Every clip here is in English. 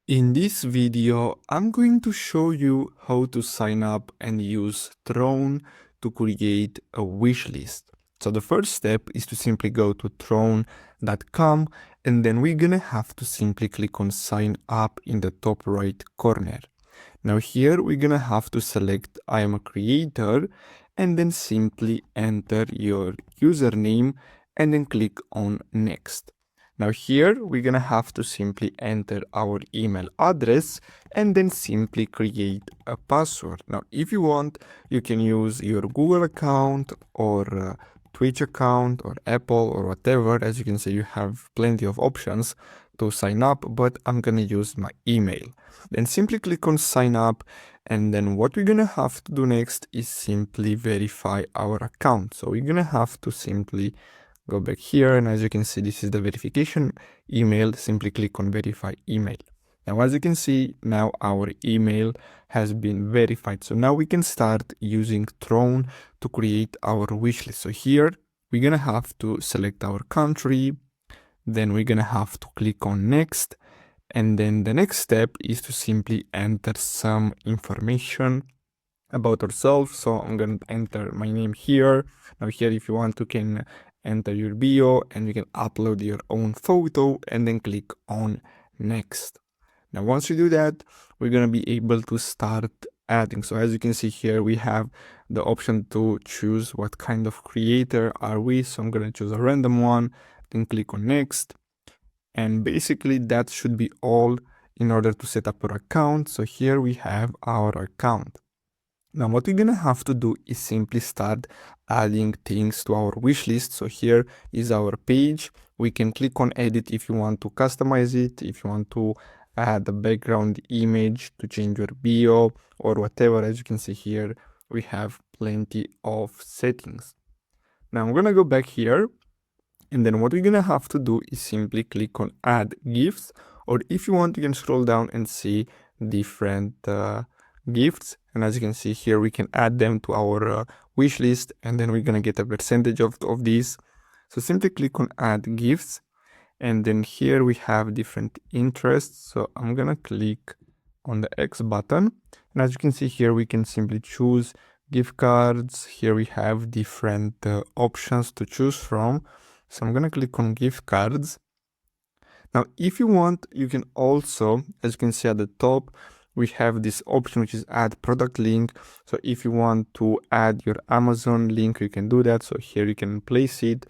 In this video, I'm going to show you how to sign up and use Throne to create a wish list. So the first step is to simply go to throne.com and then we're gonna have to simply click on sign up in the top right corner. Now here we're gonna have to select I am a creator and then simply enter your username and then click on next. Now here we're gonna have to simply enter our email address and then simply create a password. Now if you want, you can use your Google account or Twitch account or Apple or whatever. As you can see, you have plenty of options to sign up, but I'm gonna use my email. Then simply click on sign up, and then what we're gonna have to do next is simply verify our account. So we're gonna have to simply go back here, and as you can see, this is the verification email. Simply click on verify email. Now, as you can see, now our email has been verified. So now we can start using Throne to create our wish list. So here we're gonna have to select our country, then we're gonna have to click on next, and then the next step is to simply enter some information about ourselves. So I'm going to enter my name here. Now here, if you want, you can enter your bio and you can upload your own photo and then click on next. Now, once you do that, we're going to be able to start adding. So as you can see here, we have the option to choose what kind of creator are we. So I'm going to choose a random one, then click on next. And basically that should be all in order to set up our account. So here we have our account. Now what we're gonna have to do is simply start adding things to our wish list. So here is our page. We can click on edit if you want to customize it, if you want to add a background image to change your bio or whatever. As you can see here, we have plenty of settings. Now I'm gonna go back here, and then what we're gonna have to do is simply click on add gifts, or if you want, you can scroll down and see different gifts. And as you can see here, we can add them to our wish list, and then we're gonna get a percentage of these. So simply click on add gifts, and then here we have different interests. So I'm gonna click on the X button, and as you can see here, we can simply choose gift cards. Here we have different options to choose from. So I'm gonna click on gift cards. Now, if you want, you can also, as you can see at the top, we have this option which is add product link. So if you want to add your Amazon link, you can do that. So here you can place it.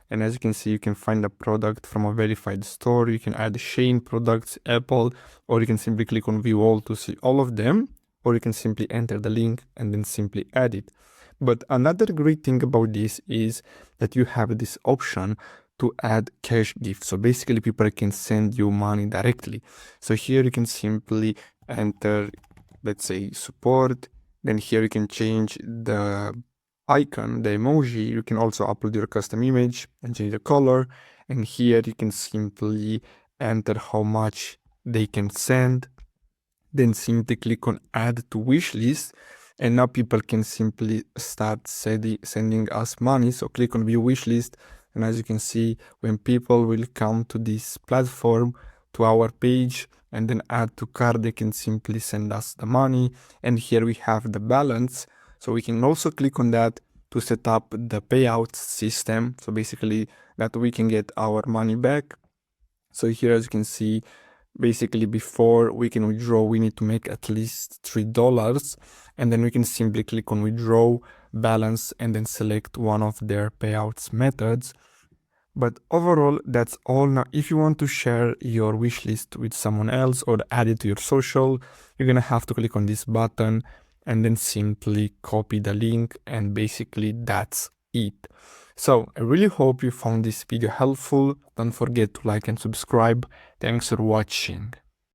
And as you can see, you can find a product from a verified store. You can add Shane products, Apple, or you can simply click on view all to see all of them, or you can simply enter the link and then simply add it. But another great thing about this is that you have this option to add cash gifts. So basically people can send you money directly. So here you can simply enter, let's say, support. Then here you can change the icon, the emoji. You can also upload your custom image and change the color. And here you can simply enter how much they can send. Then simply click on add to wish list. And now people can simply start sending us money. So click on view wish list. And as you can see, when people will come to this platform, to our page, and then add to cart, they can simply send us the money. And here we have the balance. So we can also click on that to set up the payout system. So basically that we can get our money back. So here, as you can see, basically before we can withdraw, we need to make at least $3, and then we can simply click on withdraw balance and then select one of their payouts methods. But overall, that's all. Now, if you want to share your wish list with someone else or add it to your social, you're gonna have to click on this button and then simply copy the link, and basically that's it. So I really hope you found this video helpful. Don't forget to like and subscribe. Thanks for watching.